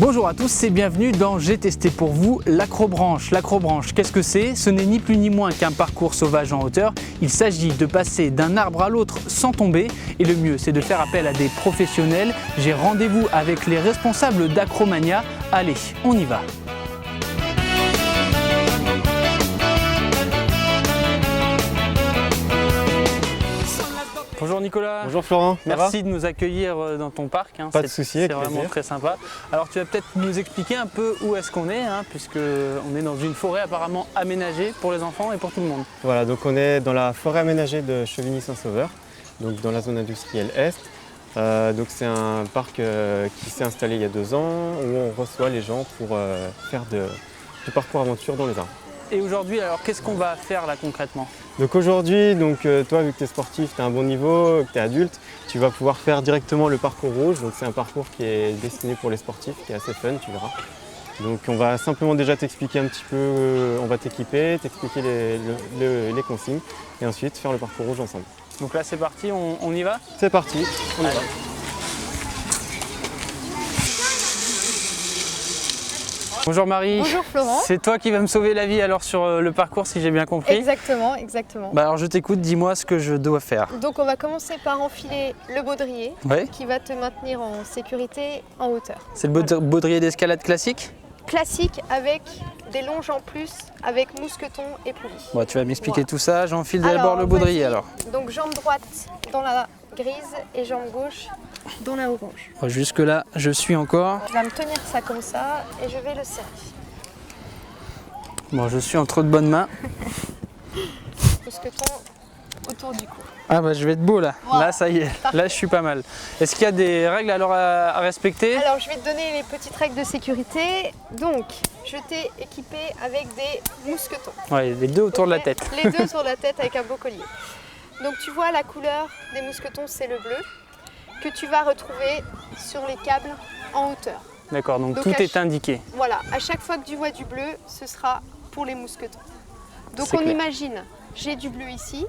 Bonjour à tous et bienvenue dans J'ai testé pour vous l'acrobranche. L'acrobranche, qu'est-ce que c'est? Ce n'est ni plus ni moins qu'un parcours sauvage en hauteur. Il s'agit de passer d'un arbre à l'autre sans tomber et le mieux c'est de faire appel à des professionnels. J'ai rendez-vous avec les responsables d'Acromania. Allez, on y va! Bonjour Nicolas. Bonjour Florent. Merci de nous accueillir dans ton parc. Pas de souci, avec c'est vraiment plaisir. très sympa. Alors tu vas peut-être nous expliquer un peu où est-ce qu'on est, puisqu'on est dans une forêt apparemment aménagée pour les enfants et pour tout le monde. Voilà, donc on est dans la forêt aménagée de Chevigny-Saint-Sauveur, donc dans la zone industrielle Est. Donc c'est un parc qui s'est installé il y a 2 ans où on reçoit les gens pour faire du parcours aventure dans les arbres. Et aujourd'hui, alors qu'est-ce qu'on va faire là concrètement? Donc aujourd'hui, toi vu que tu es sportif, tu as un bon niveau, que tu es adulte, tu vas pouvoir faire directement le parcours rouge. Donc c'est un parcours qui est destiné pour les sportifs, qui est assez fun, tu verras. Donc on va simplement déjà t'expliquer un petit peu, on va t'équiper, t'expliquer les consignes et ensuite faire le parcours rouge ensemble. Donc là c'est parti, on y va? C'est parti, on y va. Bonjour Marie. Bonjour Florent. C'est toi qui vas me sauver la vie alors sur le parcours si j'ai bien compris. Exactement. Bah alors je t'écoute, dis-moi ce que je dois faire. Donc on va commencer par enfiler le baudrier Ouais. qui va te maintenir en sécurité en hauteur. C'est le baudrier d'escalade classique? Classique avec des longes en plus, avec mousqueton et poulie. Bon, tu vas m'expliquer Voilà. tout ça, j'enfile Alors, d'abord le baudrier voici. alors. Donc jambe droite dans la grise et jambe gauche dans la orange. Bon, jusque là je suis encore. Tu vas me tenir ça comme ça et je vais le serrer. Bon, je suis entre de bonnes mains. Mousqueton autour du cou. Ah bah je vais être beau là. Voilà. Là ça y est, là je suis pas mal. Est-ce qu'il y a des règles alors à respecter? Alors je vais te donner les petites règles de sécurité. Donc je t'ai équipé avec des mousquetons. Ouais, les deux autour de la Ok. tête. Les deux sur la tête avec un beau collier. Donc tu vois la couleur des mousquetons, c'est le bleu, que tu vas retrouver sur les câbles en hauteur. D'accord, donc Donc, tout à est indiqué. Voilà, à chaque fois que tu vois du bleu, ce sera pour les mousquetons. Donc C'est on clair. imagine, j'ai du bleu ici,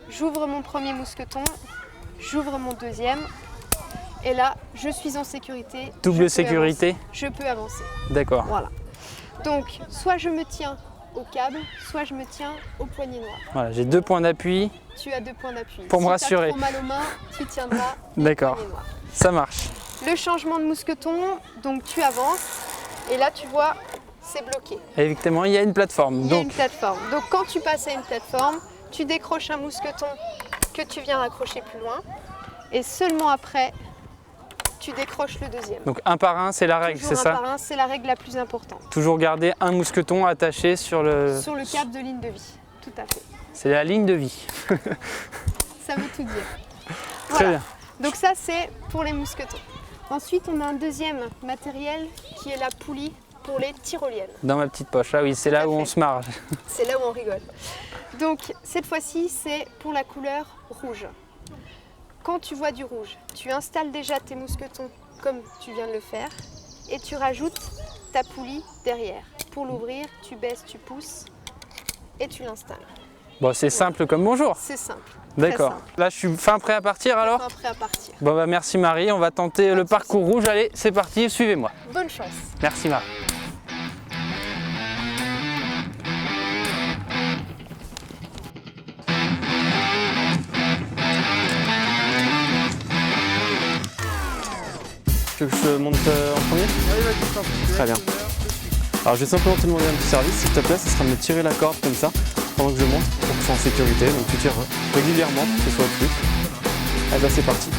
j'ouvre mon premier mousqueton, j'ouvre mon deuxième, et là je suis en sécurité. je Double peux sécurité. avancer. Je peux avancer. D'accord. Voilà. Donc soit je me tiens au câble, soit je me tiens au poignet noir. Voilà, j'ai 2 points d'appui. Tu as 2 points d'appui. Pour me rassurer. Si tu as trop mal aux mains, tu tiendras le D'accord. poignet noir. Ça marche. Le changement de mousqueton, donc tu avances et là tu vois, c'est bloqué. Effectivement, il y a une plateforme. Il y a Donc, une plateforme. Donc quand tu passes à une plateforme, tu décroches un mousqueton que tu viens accrocher plus loin et seulement après, tu décroches le deuxième. donc un par un, c'est la règle, Toujours c'est un ça? par un, c'est la règle la plus importante. Toujours garder un mousqueton attaché sur le... Sur le câble de ligne de vie, tout à fait. C'est la ligne de vie. Ça veut tout dire. Très Voilà. bien. Donc ça c'est pour les mousquetons. Ensuite on a un deuxième matériel qui est la poulie pour les tyroliennes. Dans ma petite poche. Ah oui, c'est Tout là à où on fait. se marre. C'est là où on rigole. Donc cette fois-ci c'est pour la couleur rouge. Quand tu vois du rouge, tu installes déjà tes mousquetons comme tu viens de le faire et tu rajoutes ta poulie derrière. Pour l'ouvrir, tu baisses, tu pousses et tu l'installes. Bon, c'est simple comme bonjour. C'est simple. très D'accord. simple. Là, je suis fin prêt à partir alors? Enfin, prêt à partir. Bon bah merci Marie, on va tenter Pas le de parcours rouge. Allez, c'est parti, suivez-moi. Bonne chance. Merci Marie. Tu veux que je monte en premier? Oui, vas-y, Très bien. Alors je vais simplement te demander un petit service, s'il te plaît, ce sera de me tirer la corde comme ça pendant que je monte pour que je sois en sécurité. Donc tu tires régulièrement pour que ce soit fluide. Allez bah c'est parti.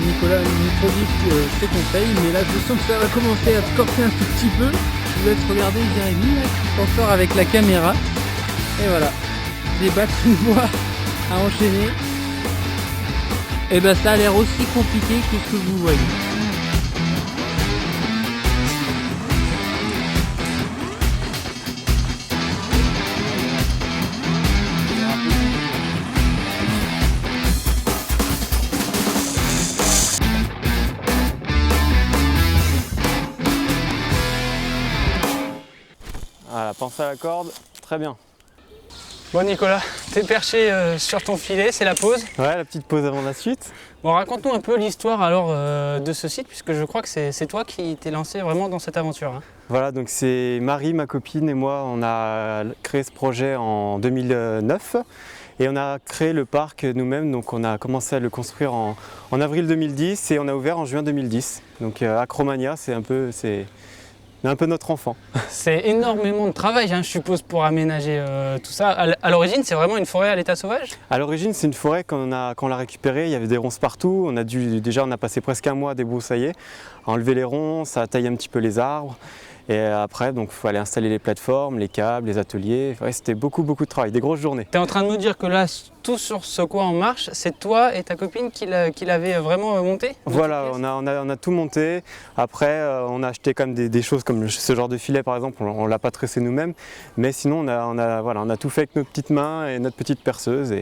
Nicolas, micro-drift, je te conseille, mais là je sens que ça va commencer à te corser un tout petit peu. Je vous laisse regarder Jérémy là, qui s'en sort avec la caméra. Et voilà, des batteries de bois à enchaîner. Et ben ça a l'air aussi compliqué que ce que vous voyez. Voilà, pense à la corde, très bien. Bon Nicolas, t'es perché sur ton filet, c'est la pause. Ouais, la petite pause avant la suite. Bon, raconte-nous un peu l'histoire alors de ce site, puisque je crois que c'est toi qui t'es lancé vraiment dans cette aventure. Hein. Voilà, donc c'est Marie, ma copine, et moi, on a créé ce projet en 2009 et on a créé le parc nous-mêmes. Donc on a commencé à le construire en avril 2010 et on a ouvert en juin 2010. Donc Acromania, c'est un peu notre enfant. C'est énormément de travail, hein, je suppose, pour aménager tout ça. À l'origine, c'est vraiment une forêt à l'état sauvage? À l'origine, c'est une forêt quand on l'a récupérée, il y avait des ronces partout. On a passé presque un mois à débroussailler, à enlever les ronces, à tailler un petit peu les arbres. Et après, donc, il fallait installer les plateformes, les câbles, les ateliers. Ouais, c'était beaucoup de travail, des grosses journées. Tu es en train de nous dire que là, tout sur ce quoi on marche, c'est toi et ta copine qui l'avez vraiment monté? Voilà, on a tout monté. Après, on a acheté quand même des choses comme ce genre de filet, par exemple. On ne l'a pas tressé nous-mêmes. Mais sinon, on a tout fait avec nos petites mains et notre petite perceuse.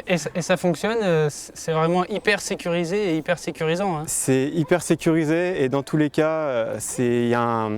Et ça fonctionne, c'est vraiment hyper sécurisé et hyper sécurisant. Hein. C'est hyper sécurisé et dans tous les cas, il y a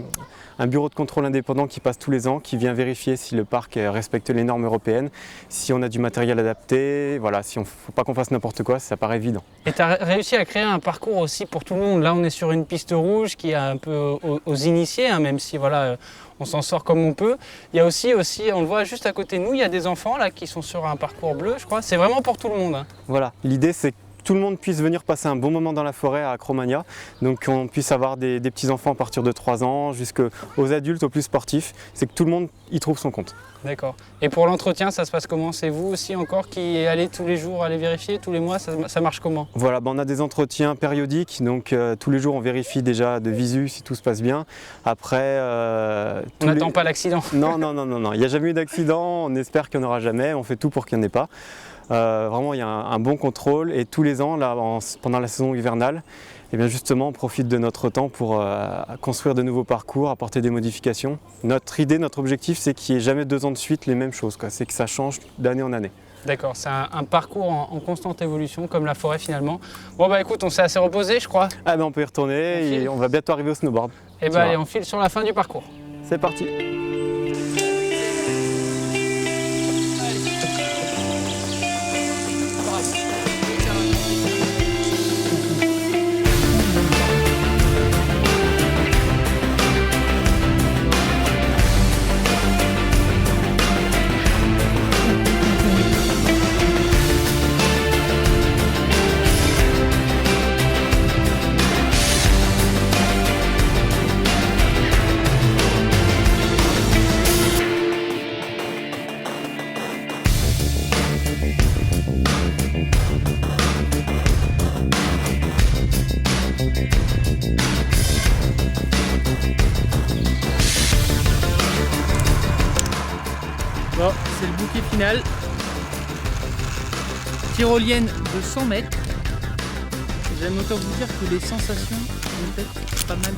un bureau de contrôle indépendant qui passe tous les ans, qui vient vérifier si le parc respecte les normes européennes, si on a du matériel adapté, voilà, si on ne faut pas qu'on fasse n'importe quoi, ça paraît évident. Et tu as réussi à créer un parcours aussi pour tout le monde. Là, on est sur une piste rouge qui est un peu aux initiés, hein, même si voilà, on s'en sort comme on peut. Il y a aussi, on le voit juste à côté de nous, il y a des enfants là qui sont sur un parcours bleu, je crois. C'est vraiment pour tout le monde. Hein. Voilà, l'idée c'est que tout le monde puisse venir passer un bon moment dans la forêt à Acromania. Donc on puisse avoir des petits-enfants à partir de 3 ans jusqu'aux adultes, aux plus sportifs. C'est que tout le monde y trouve son compte. D'accord. Et pour l'entretien, ça se passe comment? C'est vous aussi encore qui allez tous les jours, aller vérifier, tous les mois, ça marche comment? Voilà, on a des entretiens périodiques, donc tous les jours on vérifie déjà de visu si tout se passe bien. Après... on n'attend pas l'accident. Non, il n'y a jamais eu d'accident, on espère qu'il n'y en aura jamais, on fait tout pour qu'il n'y en ait pas. Vraiment, il y a un bon contrôle et tous les ans, là, pendant la saison hivernale, eh bien justement, on profite de notre temps pour construire de nouveaux parcours, apporter des modifications. Notre idée, notre objectif, c'est qu'il n'y ait jamais 2 ans de suite les mêmes choses, c'est que ça change d'année en année. D'accord, c'est un parcours en constante évolution, comme la forêt finalement. Bon bah écoute, on s'est assez reposé, je crois. Ah ben on peut y retourner et on va bientôt arriver au snowboard. Et bah allez, on file sur la fin du parcours. C'est parti. Bon, c'est le bouquet final. Tyrolienne de 100 mètres. J'aime autant vous dire que les sensations vont être pas mal.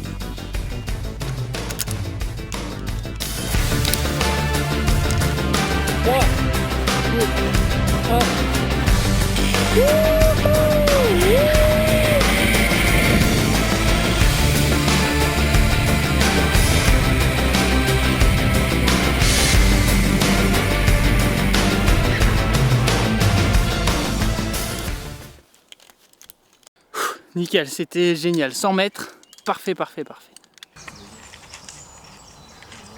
Nickel, c'était génial. 100 mètres, parfait.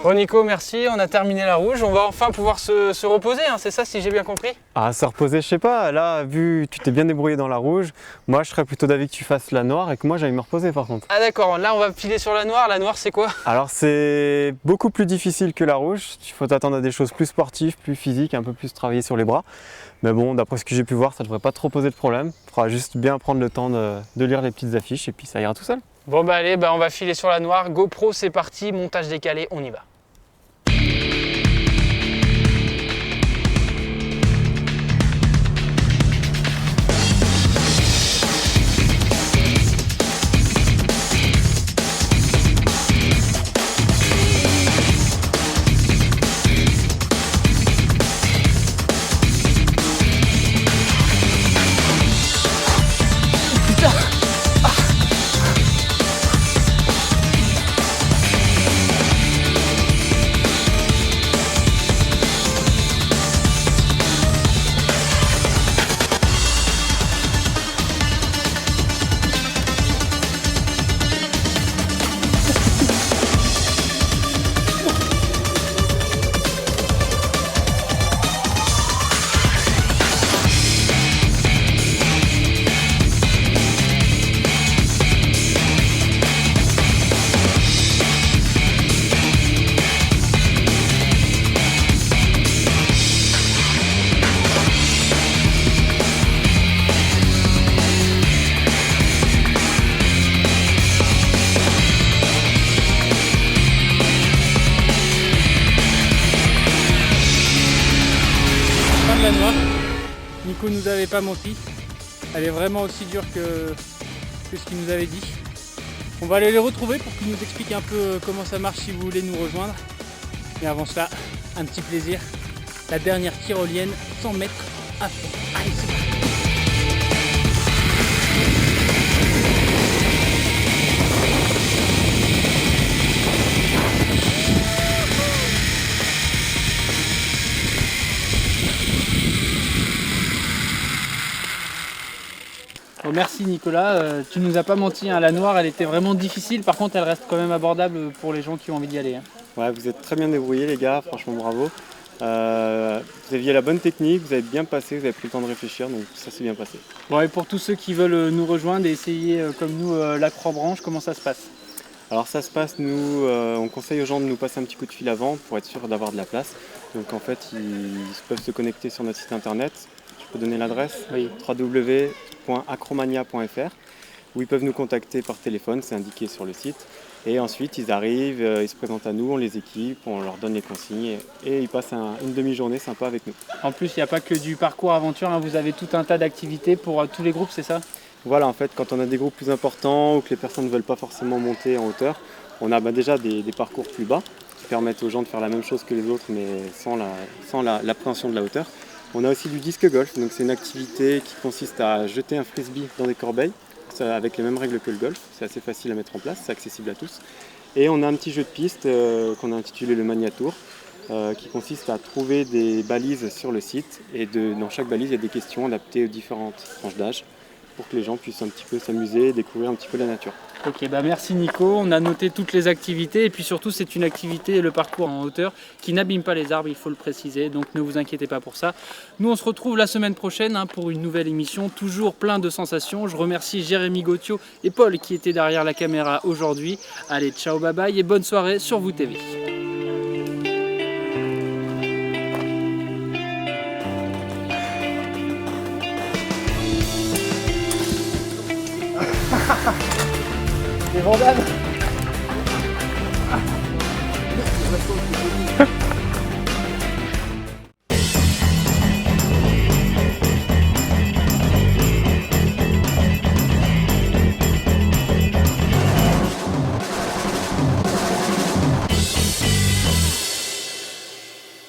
Bon Nico, merci, on a terminé la rouge. On va enfin pouvoir se reposer, hein, c'est ça si j'ai bien compris? Ah, se reposer, je sais pas. Là, vu que tu t'es bien débrouillé dans la rouge, moi je serais plutôt d'avis que tu fasses la noire et que moi j'aille me reposer par contre. Ah d'accord, là on va filer sur la noire. La noire c'est quoi? Alors c'est beaucoup plus difficile que la rouge. Il faut t'attendre à des choses plus sportives, plus physiques, un peu plus travailler sur les bras. Mais bon, d'après ce que j'ai pu voir, ça devrait pas trop poser de problème. Il faudra juste bien prendre le temps de lire les petites affiches et puis ça ira tout seul. Bon bah allez, on va filer sur la noire. GoPro c'est parti, montage décalé, on y va. La noire. Nico nous avait pas menti. Elle est vraiment aussi dure que ce qu'il nous avait dit. On va aller les retrouver pour qu'ils nous expliquent un peu comment ça marche si vous voulez nous rejoindre. Mais avant cela, un petit plaisir. La dernière tyrolienne, 100 mètres à fond. Allez, c'est parti. Bon, merci Nicolas, tu nous as pas menti, hein. La noire elle était vraiment difficile, par contre elle reste quand même abordable pour les gens qui ont envie d'y aller. Hein. Ouais, vous êtes très bien débrouillés les gars, franchement bravo. Vous aviez la bonne technique, vous avez bien passé, vous avez pris le temps de réfléchir, donc ça s'est bien passé. Bon, et pour tous ceux qui veulent nous rejoindre et essayer comme nous l'acrobranche, comment ça se passe? Alors ça se passe, nous, on conseille aux gens de nous passer un petit coup de fil avant pour être sûr d'avoir de la place. Donc en fait, ils peuvent se connecter sur notre site internet. Je peux donner l'adresse? Oui. www.acromania.fr où ils peuvent nous contacter par téléphone, c'est indiqué sur le site. Et ensuite, ils arrivent, ils se présentent à nous, on les équipe, on leur donne les consignes et ils passent une demi-journée sympa avec nous. En plus, il n'y a pas que du parcours aventure, hein. Vous avez tout un tas d'activités pour tous les groupes, c'est ça? Voilà, en fait, quand on a des groupes plus importants ou que les personnes ne veulent pas forcément monter en hauteur, on a déjà des parcours plus bas qui permettent aux gens de faire la même chose que les autres mais sans l'appréhension de la hauteur. On a aussi du disque golf, donc c'est une activité qui consiste à jeter un frisbee dans des corbeilles, avec les mêmes règles que le golf, c'est assez facile à mettre en place, c'est accessible à tous. Et on a un petit jeu de piste qu'on a intitulé le Mania Tour, qui consiste à trouver des balises sur le site, et dans chaque balise il y a des questions adaptées aux différentes tranches d'âge, pour que les gens puissent un petit peu s'amuser et découvrir un petit peu la nature. Ok, merci Nico, on a noté toutes les activités et puis surtout c'est une activité, le parcours en hauteur, qui n'abîme pas les arbres, il faut le préciser, donc ne vous inquiétez pas pour ça. Nous on se retrouve la semaine prochaine pour une nouvelle émission, toujours plein de sensations. Je remercie Jérémy Gauthiot et Paul qui étaient derrière la caméra aujourd'hui. Allez, ciao, bye bye et bonne soirée sur Vous TV. Les Vandames.